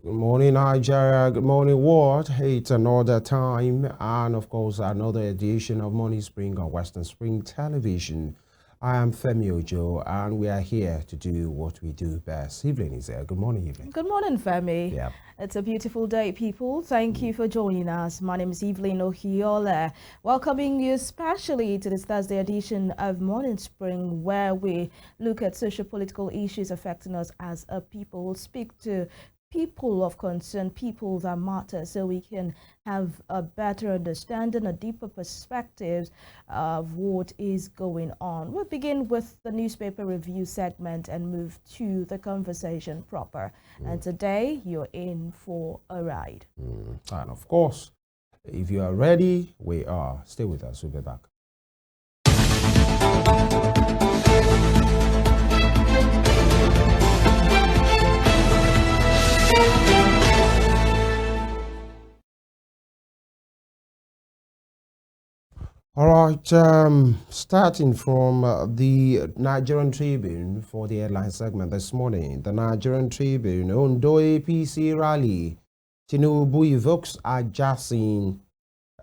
Good morning, Nigeria. Good morning, world. Hey, it's another time, and of course, another edition of Morning Spring on Western Spring Television. I am Femi Ojo, and we are here to do what we do best. Evelyn is there. Good morning, Evelyn. Good morning, Femi. Yeah. It's a beautiful day, people. Thank you for joining us. My name is Evelyn Ohiolei, welcoming you especially to this Thursday edition of Morning Spring, where we look at social political issues affecting us as a people, speak to people of concern, people that matter, so we can have a better understanding, a deeper perspective of what is going on. We'll begin with the newspaper review segment and move to the conversation proper. And today, you're in for a ride. And of course, if you are ready, we are. Stay with us. We'll be back. All right, starting from the Nigerian Tribune for the headline segment this morning. The Nigerian Tribune, Ondo APC rally. Tinubu evokes Ajasin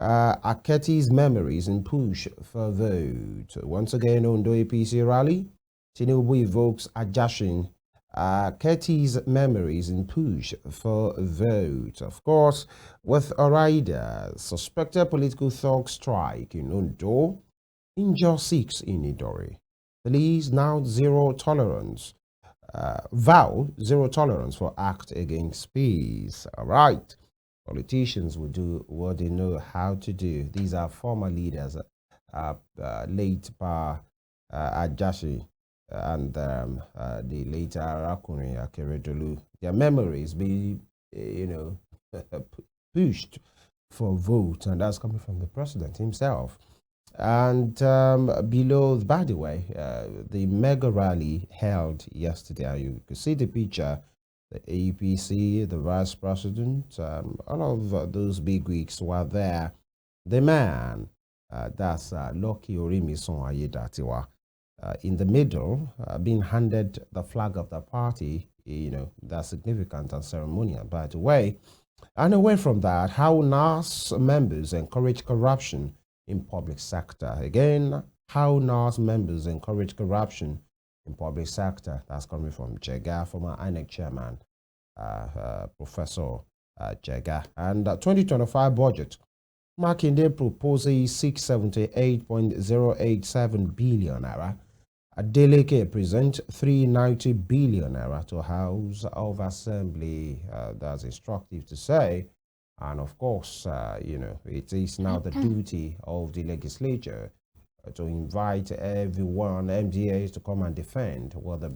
Aketi's memories and push for vote. Once again, Ondo APC rally. Tinubu evokes Ajasin Aketi's memories and push for vote. Of course, with a rider, suspected political thug strike in Ondo, injure 6 in Idori. Police now vow zero tolerance for act against peace. All right. Politicians will do what they know how to do. These are former leaders, late Ajashi and the later Arakuni Akeredolu. Their memories be, pushed for vote, and that's coming from the president himself. And below, by the way, the mega rally held yesterday. You could see the picture. The APC, the vice president, all of those big wigs were there. The man, that's Lucky Orimisun Ayedatiwa, in the middle, being handed the flag of the party, that's significant and ceremonial, by the way. And away from that, how NAS members encourage corruption in public sector. Again, how NAS members encourage corruption in public sector. That's coming from Jega, former INEC chairman, Professor Jega. And 2025 budget, Makinde proposes 678.087 billion naira. Adeleke present 390 billion naira to House of Assembly. That's instructive to say. And of course, it is now the duty of the legislature to invite everyone, MDAs, to come and defend what the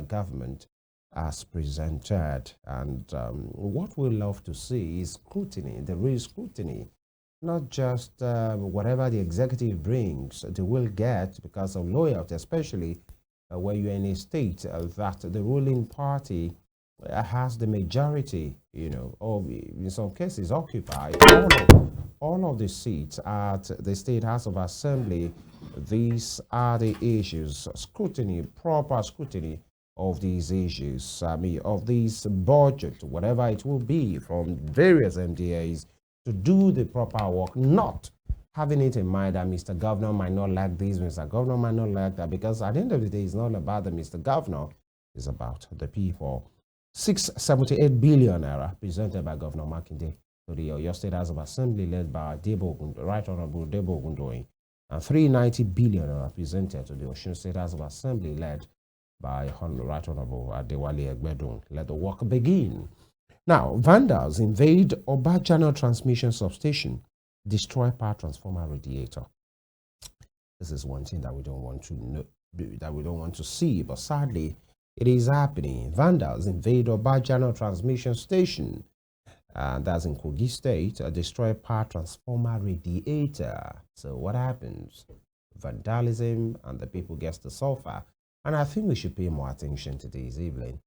government has presented. And what we love to see is scrutiny, the real scrutiny, not just whatever the executive brings, they will get because of loyalty, especially where you're in a state that the ruling party has the majority, or in some cases occupy all of the seats at the State House of Assembly. These are the issues, scrutiny, proper scrutiny of these issues, of this budget, whatever it will be from various MDAs, to do the proper work, not having it in mind that Mr. Governor might not like this, Mr. Governor might not like that, because at the end of the day, it's not about the Mr. Governor, it's about the people. 678 billion naira presented by Governor Makinde to the Oyo State House of Assembly, led by Right Honorable Debo Ogundoyin, and 390 billion naira presented to the Osun State House of Assembly, led by Right Honorable Adewale Egbedun. Let the work begin. Now, vandals invade Obajana transmission substation, destroy power transformer radiator. This is one thing that we don't want to know, that we don't want to see, but sadly, it is happening. Vandals invade Obajana transmission station, and that's in Kogi State, destroy power transformer radiator. So what happens? Vandalism, and the people gets the suffer. And I think we should pay more attention to this, Evelyn.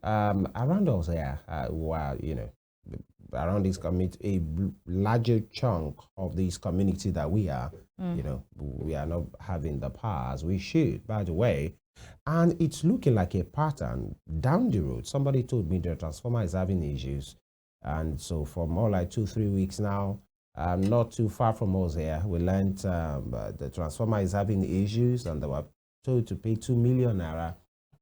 Around us here, around this community, a larger chunk of this community that we are, we are not having the power as we should. By the way, And it's looking like a pattern down the road. Somebody told me the transformer is having issues. And so for more like 2, 3 weeks now, not too far from us here, we learned the transformer is having issues and they were told to pay 2 million naira.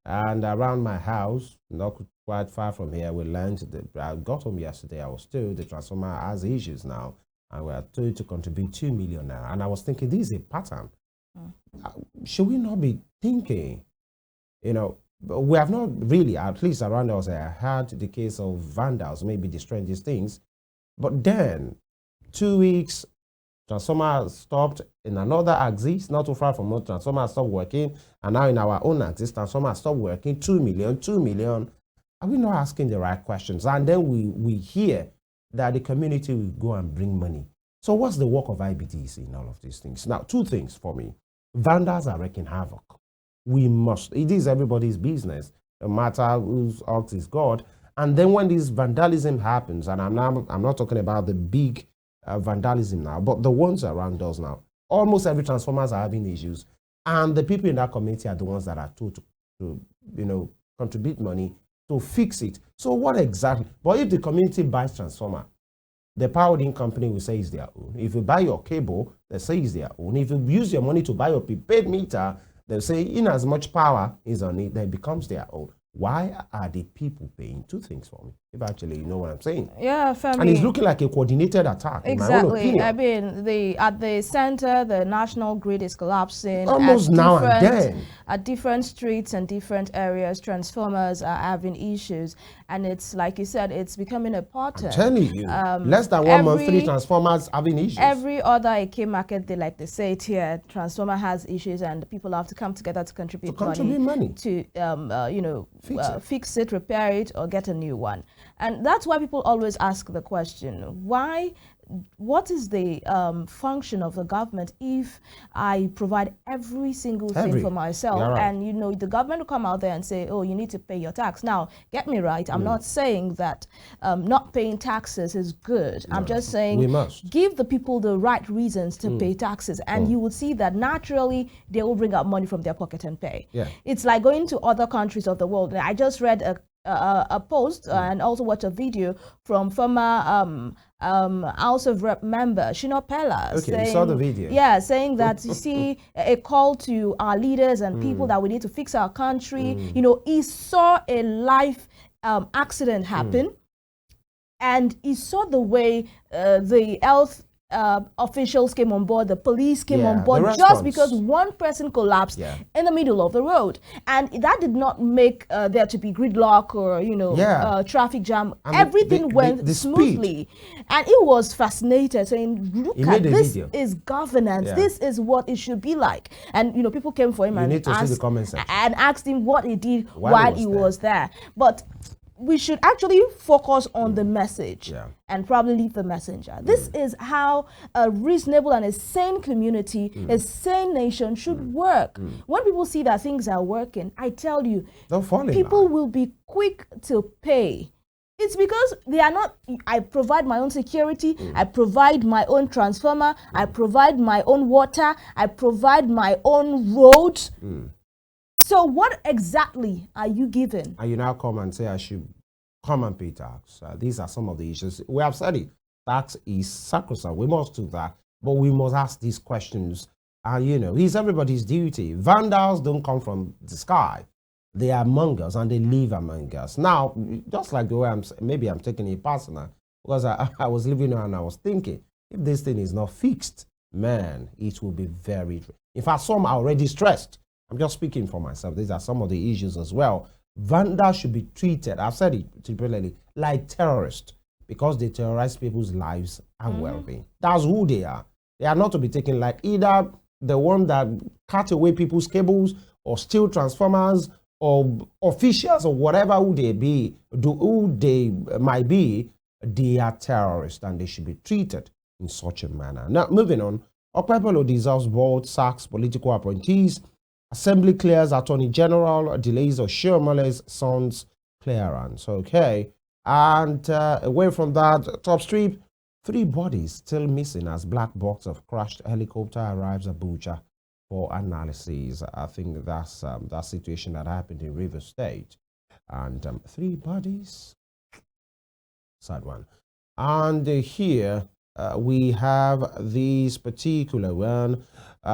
And around my house, not quite far from here, we learned that I got home yesterday. I was told the transformer has issues now, and we are told to contribute 2 million naira. And I was thinking, this is a pattern. Should we not be thinking, we have not really, at least around us, I heard the case of vandals, maybe destroying these things. But then, 2 weeks, transformer stopped in another axis, not too far from us, transformer stopped working. And now in our own axis, transformer stopped working, 2 million, 2 million. Are we not asking the right questions? And then we hear that the community will go and bring money. So what's the work of IBTC in all of these things? Now, 2 things for me. Vandals are wreaking havoc. It is everybody's business, no matter whose ox is God. And then when this vandalism happens, and I'm not talking about the big vandalism now, but the ones around us now, almost every transformers are having issues. And the people in that community are the ones that are told to contribute money to fix it. So what exactly? But if the community buys transformer, the power holding company will say it's their own. If you buy your cable, they say it's their own. If you use your money to buy your prepaid meter, they'll say in as much power is on it, then it becomes their own. Why are the people paying? 2 things for me, if actually you know what I'm saying. Yeah, Femi. And it's looking like a coordinated attack. Exactly. In my own opinion. I mean, at the center, the national grid is collapsing. Almost now and then. At different streets and different areas, transformers are having issues. And it's, like you said, it's becoming a pattern. I'm telling you, less than 1 month, 3 transformers having issues. Every other AK market, they say it here, transformer has issues and people have to come together to contribute money to, fix it, repair it, or get a new one. And that's why people always ask the question, what is the function of the government if I provide every single thing for myself? Right. And the government will come out there and say, oh, you need to pay your tax. Now, get me right, I'm not saying that not paying taxes is good. No, I'm just saying we must give the people the right reasons to pay taxes, and you will see that naturally they will bring out money from their pocket and pay. Yeah. It's like going to other countries of the world. I just read a post and also watched a video from former House of Rep member Shino Pella. Okay, saying, you saw the video. Yeah, saying that you see a call to our leaders and people that we need to fix our country. He saw a life accident happen, and he saw the way the health officials came on board, the police came on board, just because one person collapsed in the middle of the road. And that did not make there to be gridlock or, traffic jam. Everything went smoothly. And he was fascinated, saying, look at this is governance. This is what it should be like. And, people came for him and asked him what he did while he was there. But we should actually focus on the message and probably leave the messenger. This is how a reasonable and a sane community, a sane nation should work. When people see that things are working, I tell you, people will be quick to pay. It's because they are not, I provide my own security, I provide my own transformer, I provide my own water, I provide my own roads. So what exactly are you given? And you now come and say I should come and pay tax. These are some of the issues. We have said it. Tax is sacrosanct. We must do that. But we must ask these questions. It's everybody's duty. Vandals don't come from the sky. They are among us and they live among us. Now, just like the way I'm taking it personal, because I was living and I was thinking, if this thing is not fixed, man, it will be very... In fact, some are already stressed. I'm just speaking for myself. These are some of the issues as well. Vandals should be treated, I've said it repeatedly, like terrorists, because they terrorize people's lives and well-being. That's who they are. They are not to be taken like either the one that cut away people's cables or steal transformers or officials or whatever who they might be. They are terrorists and they should be treated in such a manner. Now, moving on, Okpebholo dissolves board, sacks political appointees. Assembly clears Attorney General, delays Ohiolei's son's clearance. Okay. And away from that, top strip, 3 bodies still missing as black box of crashed helicopter arrives at Abuja. for analysis. I think that's that situation that happened in River State, and 3 bodies. Sad one. And here we have this particular one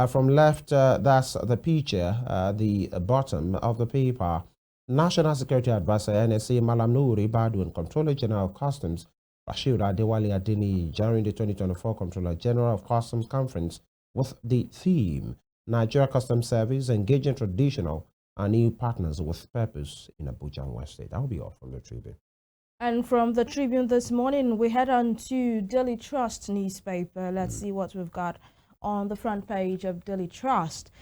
from left. That's the picture, the bottom of the paper. National Security Advisor NSA Malam Nouri Badu and Controller General of Customs Bashir Adewale Adeni during the 2024 Controller General of Customs Conference with the theme Nigeria Customs Service engaging traditional and new partners with purpose in Abuja and West State. That will be all from the Tribune. And from the Tribune this morning, we head on to Daily Trust newspaper. Let's see what we've got on the front page of Daily Trust.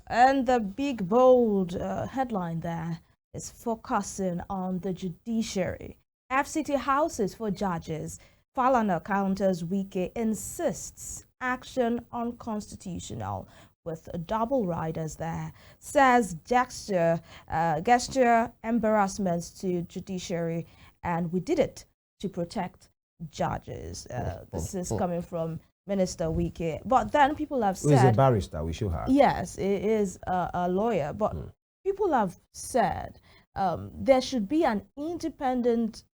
And the big, bold headline there is focusing on the judiciary. FCT houses for judges. Falana counters Wike insists action unconstitutional with double riders there. Says gesture embarrassments to judiciary, and we did it to protect judges. This is coming from Minister Wike. But then people have said... Who is a barrister we should have? Yes, it is a lawyer. But people have said there should be an independent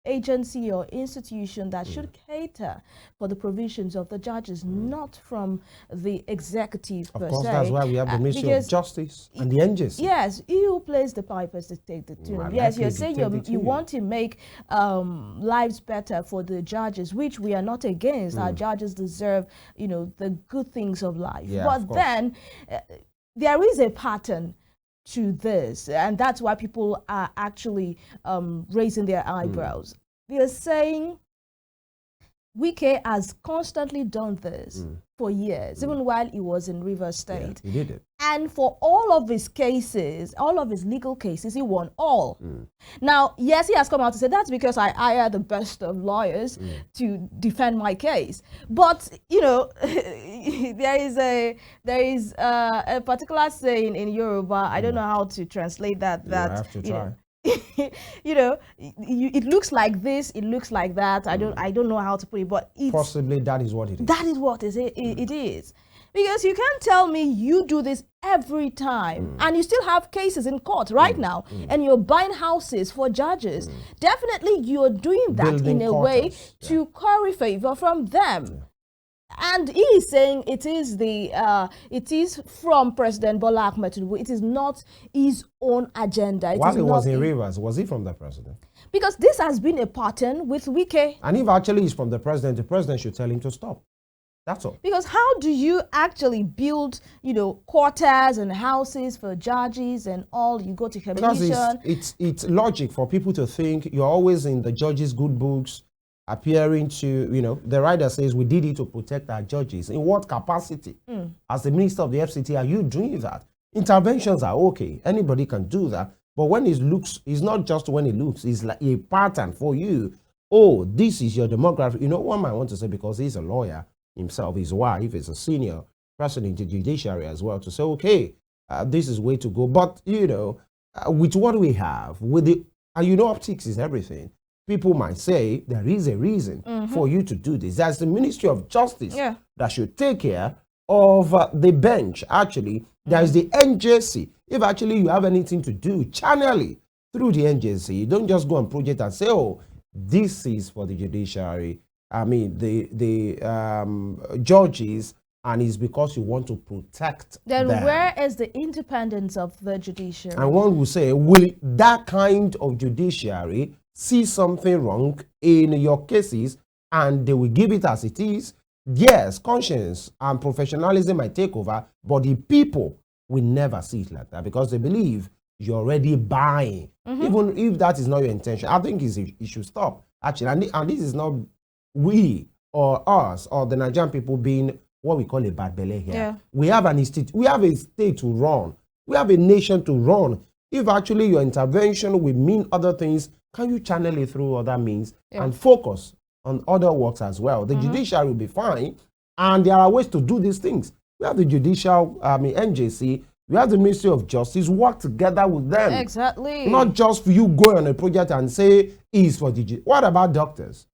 agency or institution that should cater for the provisions of the judges, not from the executive per se. Of course, that's why we have the Ministry of Justice and the NJC. Yes, you place the pipers to take the tune. Yes, you're saying you want to make lives better for the judges, which we are not against. Our judges deserve, the good things of life. Yeah, but then there is a pattern to this, and that's why people are actually raising their eyebrows. They're saying Wike has constantly done this for years, even while he was in River State. Yeah, he did it. And for all of his cases, all of his legal cases, he won all. Now, yes, he has come out to say that's because I hire the best of lawyers to defend my case. But, there is a particular saying in Yoruba, I don't know how to translate that. I have to try. It looks like this, it looks like that. I don't know how to put it, but possibly that is what it is. That is what it is. Because you can't tell me you do this every time and you still have cases in court right now and you're buying houses for judges. Definitely you're doing that Building in a quarters. way to curry favor from them. And he is saying it is from President Bola Ahmed Tinubu. It is not his own agenda. While he was in Rivers, was he from the president? Because this has been a pattern with Wike. And if actually he's from the president should tell him to stop. That's all. Because how do you actually build, quarters and houses for judges and all? You go to commission. Because it's logic for people to think you're always in the judges' good books, appearing to, the writer says we did it to protect our judges. In what capacity? As the minister of the FCT, are you doing that? Interventions are okay. Anybody can do that. But when it looks, it's not just when it looks, it's like a pattern for you. Oh, this is your demographic. One might want to say, because he's a lawyer himself, his wife is a senior person in the judiciary as well, to say, okay, this is way to go. But, with what we have, with the, optics is everything. People might say there is a reason for you to do this. That's the Ministry of Justice that should take care of the bench. Actually, there's the NJC. If actually you have anything to do, channel it through the NJC. You don't just go on project and say, oh, this is for the judiciary. I mean, the judges, and it's because you want to protect them. Then where is the independence of the judiciary? And one will say, will that kind of judiciary see something wrong in your cases and they will give it as it is? Yes, conscience and professionalism might take over, but the people will never see it like that because they believe you're already buying. Even if that is not your intention, I think it should stop, actually. And this is not we or us or the Nigerian people being what we call a bad belly here. Yeah. We have an institute, we have a state to run, we have a nation to run. If actually your intervention will mean other things, can you channel it through other means and focus on other works as well? The judiciary will be fine, and there are ways to do these things. We have the NJC, we have the Ministry of Justice, work together with them. Exactly. Not just for you go on a project and say, it's for the What about doctors?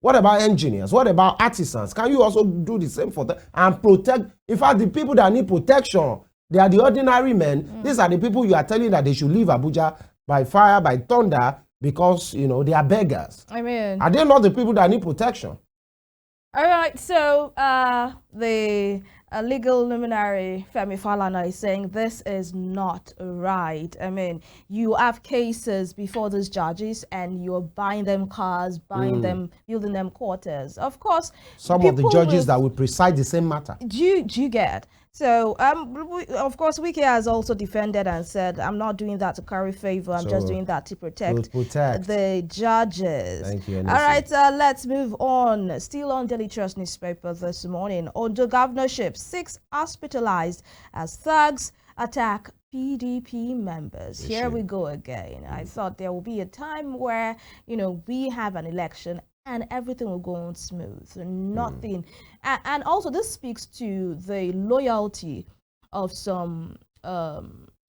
What about engineers? What about artisans? Can you also do the same for them and protect? In fact, the people that need protection, they are the ordinary men. These are the people you are telling that they should leave Abuja by fire, by thunder, because, you know, they are beggars. I mean, are they not the people that need protection? All right, so the legal luminary Femi Falana is saying this is not right. I mean, you have cases before these judges and you're buying them cars, buying them, building them quarters. Of course, some of the judges that will preside the same matter. Do you get? So, of course, Wiki has also defended and said, I'm not doing that to curry favor. I'm just doing that to protect the judges. Thank you, All right, let's move on. Still on Daily Trust newspaper this morning. Ondo governorship, 6 hospitalized as thugs attack PDP members. Here we go again. I thought there will be a time where, you know, we have an election and everything will go on smooth. Nothing. And also this speaks to the loyalty of some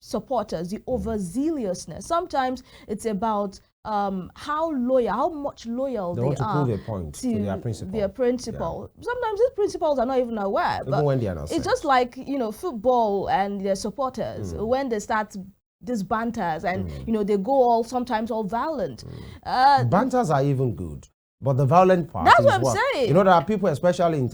supporters, the overzealousness. Sometimes it's about how much loyal they are to their principle. Yeah. Sometimes these principals are not even aware. But when they are not it's just like, you know, football and their supporters, when they start these banters and, you know, they go sometimes all violent. Banters are even good. But the violent part That's what I'm saying. You know, there are people, especially in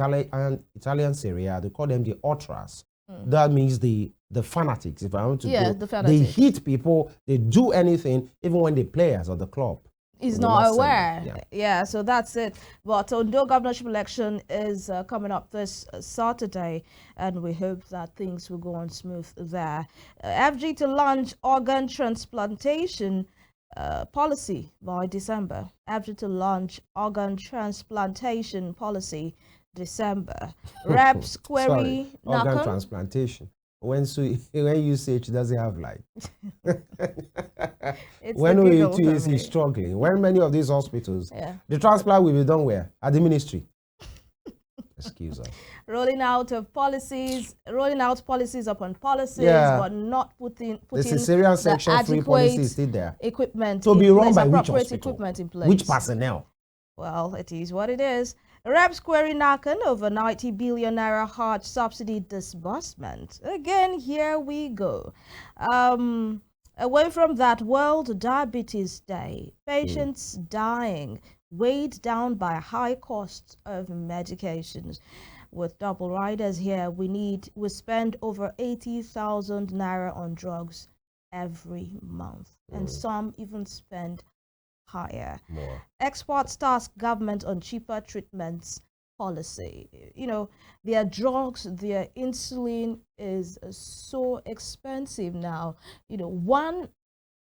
Italian Syria, they call them the ultras. That means the fanatics. If I want to go, the fanatics. They hit people, they do anything, even when they players of the club. Is not aware. Yeah, so that's it. But Ondo governorship election is coming up this Saturday, and we hope that things will go on smooth there. FG to launch organ transplantation policy by December. After to launch organ transplantation policy December. Reps query organ transplantation. When you say it doesn't have light. When OET is struggling. When many of these hospitals, the transplant will be done where? At the ministry. Excuse us. Rolling out policies upon policies, but not putting the cesarean section 3 policy is still there. Equipment to be run by which appropriate hospital? Equipment in place. Which personnel? Well, it is what it is. Reps query Nakan over 90 billion naira hard subsidy disbursement. Again, here we go. Away from that, World Diabetes Day. Patients dying, weighed down by high costs of medications. With double riders here, we spend over 80,000 naira on drugs every month, and some even spend higher. More. Exports task government on cheaper treatments policy. You know, their drugs, their insulin is so expensive now. You know, one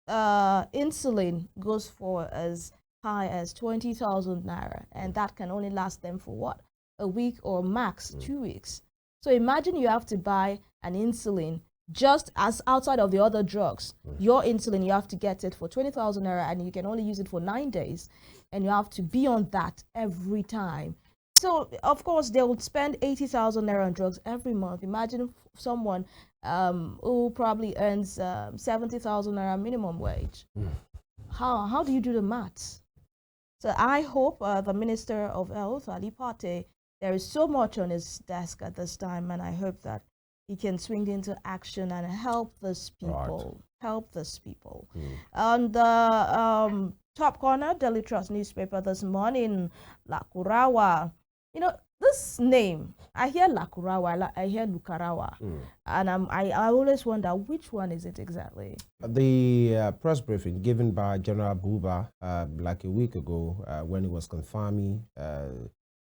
insulin goes for as high as 20,000 naira, and that can only last them for what? A week or max 2 weeks. So imagine you have to buy an insulin just as outside of the other drugs. Your insulin, you have to get it for 20,000 naira and you can only use it for 9 days, and you have to be on that every time. So of course they would spend 80,000 naira on drugs every month. Imagine someone who probably earns 70,000 naira minimum wage. How do you do the maths? So I hope the Minister of Health, Ali Pate, there is so much on his desk at this time, and I hope that he can swing into action and help these people. Right. Help these people. On the top corner, Daily Trust newspaper this morning, Lakurawa. You know, this name, I hear Lakurawa, I hear Lukarawa, and I always wonder which one is it exactly. The press briefing given by General Buba like a week ago when he was confirming,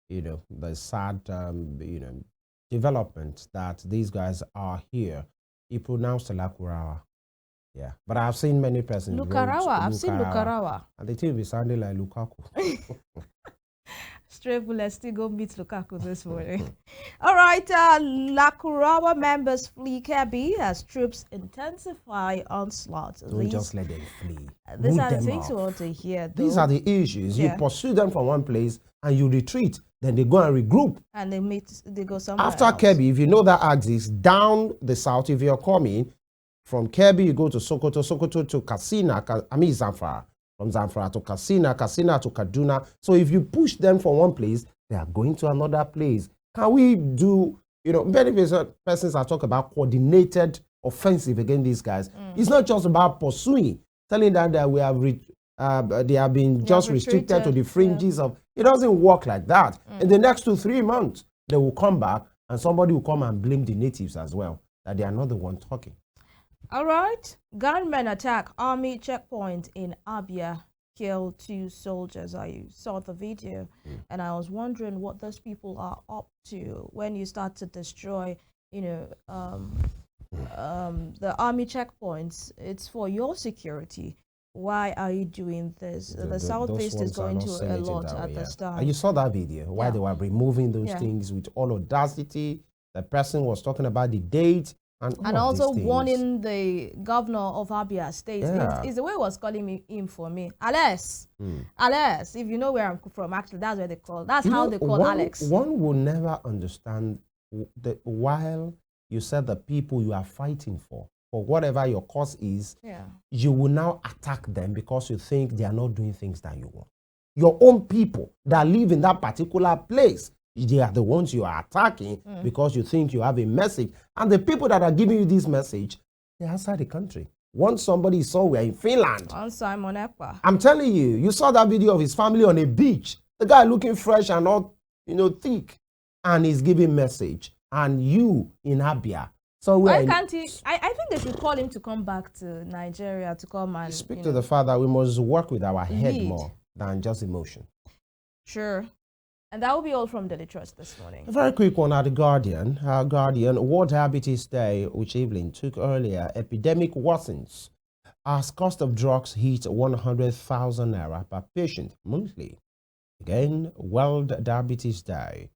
you know, the sad, you know, development that these guys are here, he pronounced Lakurawa. Yeah, but I've seen many persons. Lukarawa, I've seen Lukarawa. And they will be sounding like Lukaku. Stray bullets still go meet Lukaku this morning. All right, Lakurawa members flee Kebbi as troops intensify onslaught. Don't just let them flee. These are the things we want to hear, though. These are the issues. You pursue them from one place and you retreat. Then they go and regroup. And they go somewhere After else. Kebbi, if you know that axis, down the south, if you're coming, from Kebbi, you go to Sokoto, Sokoto to Katsina, Zamfara. from Zamfara to Katsina, Katsina to Kaduna. So if you push them from one place, they are going to another place. Can we do, many persons are talking about coordinated offensive against these guys. It's not just about pursuing, telling them that we have they have been just restricted to the fringes of. It doesn't work like that. In the next 2-3 months, they will come back and somebody will come and blame the natives as well, that they are not the one talking. All right. Gunmen attack army checkpoint in Abia, kill 2 soldiers. I saw the video and I was wondering what those people are up to when you start to destroy, the army checkpoints. It's for your security. Why are you doing this? The Southeast is going to a lot at this time. And you saw that video, why they were removing those things with all audacity. The person was talking about the date and also warning the governor of Abia State. Is the way he was calling him for me. Alex, Alex, if you know where I'm from, actually, that's where they call. That's how they call Alex. One will never understand while you said the people you are fighting for whatever your cause is, you will now attack them because you think they are not doing things that you want. Your own people that live in that particular place, they are the ones you are attacking because you think you have a message. And the people that are giving you this message, they're outside the country. Once somebody is somewhere in Finland. I'm telling you, you saw that video of his family on a beach. The guy looking fresh and all, thick. And he's giving message. And you in Abia. So why can't he? I think they should call him to come back to Nigeria to come and speak to the father. We must work with our head more than just emotion. Sure. And that will be all from Daily Trust this morning. A very quick one at the Guardian. World Diabetes Day, which Evelyn took earlier, epidemic worsens as cost of drugs hit 100,000 naira per patient monthly. Again, World Diabetes Day.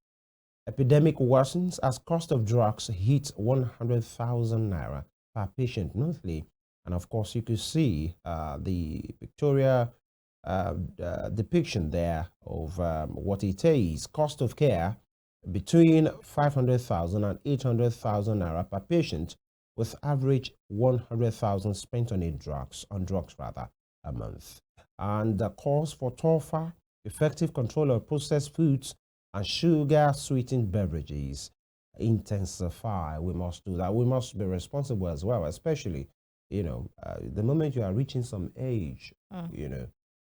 Epidemic worsens as cost of drugs hit 100,000 naira per patient monthly. And of course, you could see the pictorial depiction there of what it is. Cost of care between 500,000 and 800,000 naira per patient, with average 100,000 spent on drugs a month. And the calls for tougher, effective control of processed foods and sugar-sweetened beverages intensify. We must do that. We must be responsible as well, especially, the moment you are reaching some age,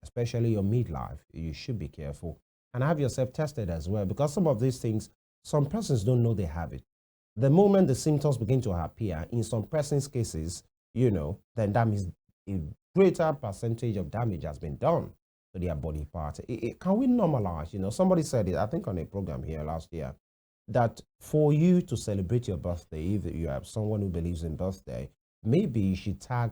especially your midlife, you should be careful and have yourself tested as well, because some of these things, some persons don't know they have it. The moment the symptoms begin to appear, in some persons' cases, then that means a greater percentage of damage has been done to their body part. Can we normalize? Somebody said it, I think on a program here last year, that for you to celebrate your birthday, if you have someone who believes in birthday, maybe you should tag,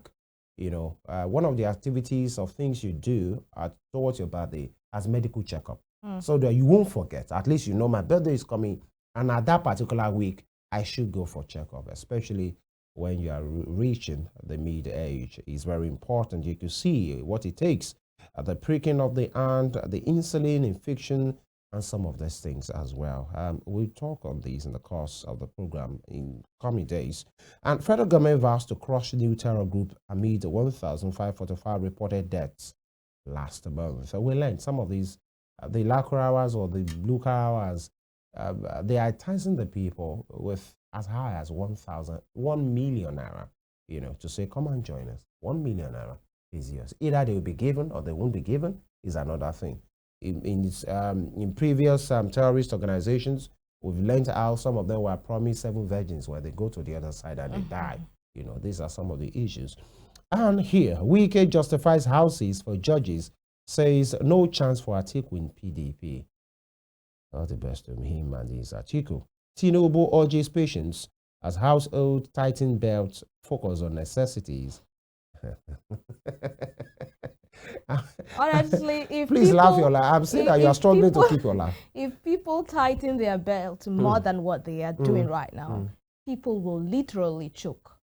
one of the activities or things you do towards your birthday as medical checkup, so that you won't forget. At least my birthday is coming, and at that particular week, I should go for checkup, especially when you are reaching the mid-age. It's very important. You can see what it takes. The pricking of the hand, the insulin, infection, and some of these things as well. We'll talk on these in the course of the program in coming days. And federal government vows to crush new terror group amid 1,545 reported deaths last month. So we learned some of these, the lacquer hours or the blue car hours, they are enticing the people with as high as 1 million naira, to say, come and join us. 1 million naira is yours. Either they will be given or they won't be given is another thing. In previous terrorist organizations, we've learned how some of them were promised 7 virgins where they go to the other side and they die. These are some of the issues. And here, Wike justifies houses for judges, says no chance for Atiku in PDP. All the best to him and his Atiku. Tinubu urges patience as household tighten belts, focus on necessities. Honestly, if please laugh your laugh. I'm saying that you are struggling to keep your laugh. If people tighten their belt more than what they are doing right now, people will literally choke.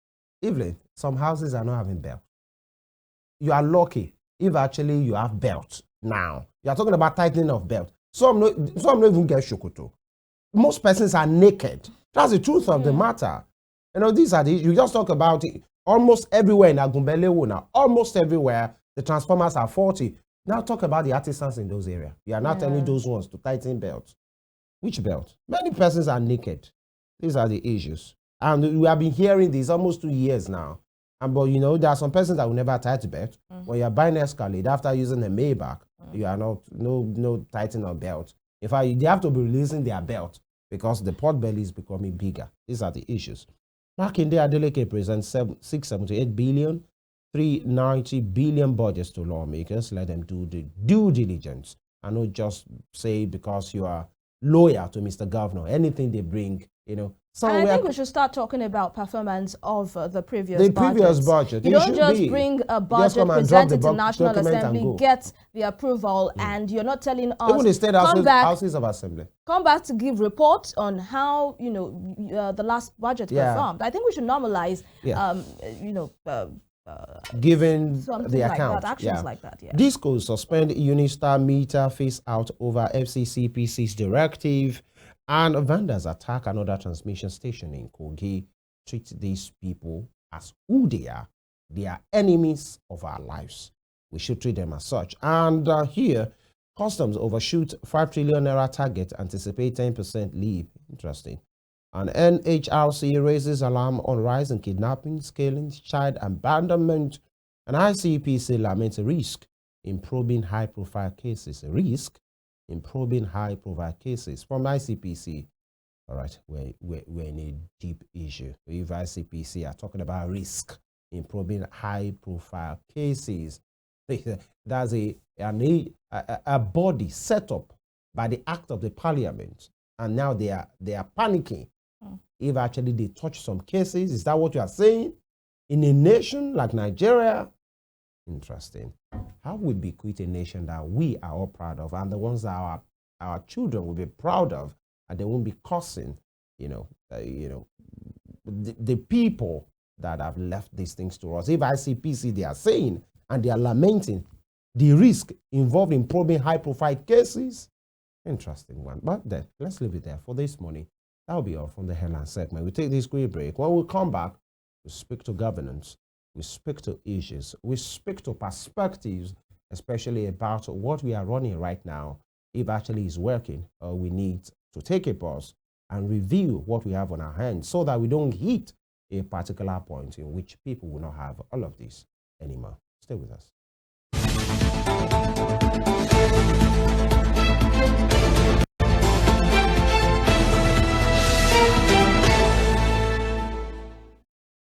Evelyn, some houses are not having belt. You are lucky if actually you have belt now. You are talking about tightening of belt. Some don't even get shokoto. Most persons are naked. That's the truth of the matter. These are you just talk about it almost everywhere in Agumbelewo now. Almost everywhere The transformers are faulty. Now talk about the artisans in those areas. You are not telling those ones to tighten belts. Which belt? Many persons are naked. These are the issues. And we have been hearing this almost 2 years now. And but there are some persons that will never tighten belt. When you're buying Escalade after using a Maybach, you are not no tightening of belt. In fact, they have to be releasing their belt because the pot belly is becoming bigger. These are the issues. Makinde Adeleke presents 678 billion, 390 billion budgets to lawmakers. Let them do the due diligence and not just say because you are loyal to Mr. Governor, anything they bring, And I think we should start talking about performance of the previous budget. You don't just bring a budget, present it to National Assembly, get the approval, and you're not telling us. Even the state houses of assembly. Come back to give reports on how the last budget performed. I think we should normalize, given something the like account, that, actions like that. Yeah. Disco suspend Unistar meter phase out over FCCPC's directive. And vendors attack another transmission station in Kogi. Treat these people as who they are. They are enemies of our lives. We should treat them as such. And here, customs overshoot 5 trillion naira target, anticipate 10% leave. Interesting. And NHRC raises alarm on rise in kidnapping, scaling, child abandonment. And ICPC laments a risk in probing high-profile cases. A risk in probing high-profile cases from ICPC. All right, we're in a deep issue. If ICPC are talking about risk in probing high-profile cases, that's a body set up by the act of the parliament, and now they are panicking. If actually they touch some cases, is that what you are saying? In a nation like Nigeria? Interesting. How would we bequeath a nation that we are all proud of, and the ones that our children will be proud of, and they won't be cursing, the people that have left these things to us. If ICPC, they are saying and they are lamenting the risk involved in probing high-profile cases. Interesting one. But then, let's leave it there for this morning. That'll be all from the headline segment. We take this quick break. When we come back, we speak to governance. We speak to issues. We speak to perspectives, especially about what we are running right now, if actually is working, or we need to take a pause and review what we have on our hands so that we don't hit a particular point in which people will not have all of this anymore. Stay with us.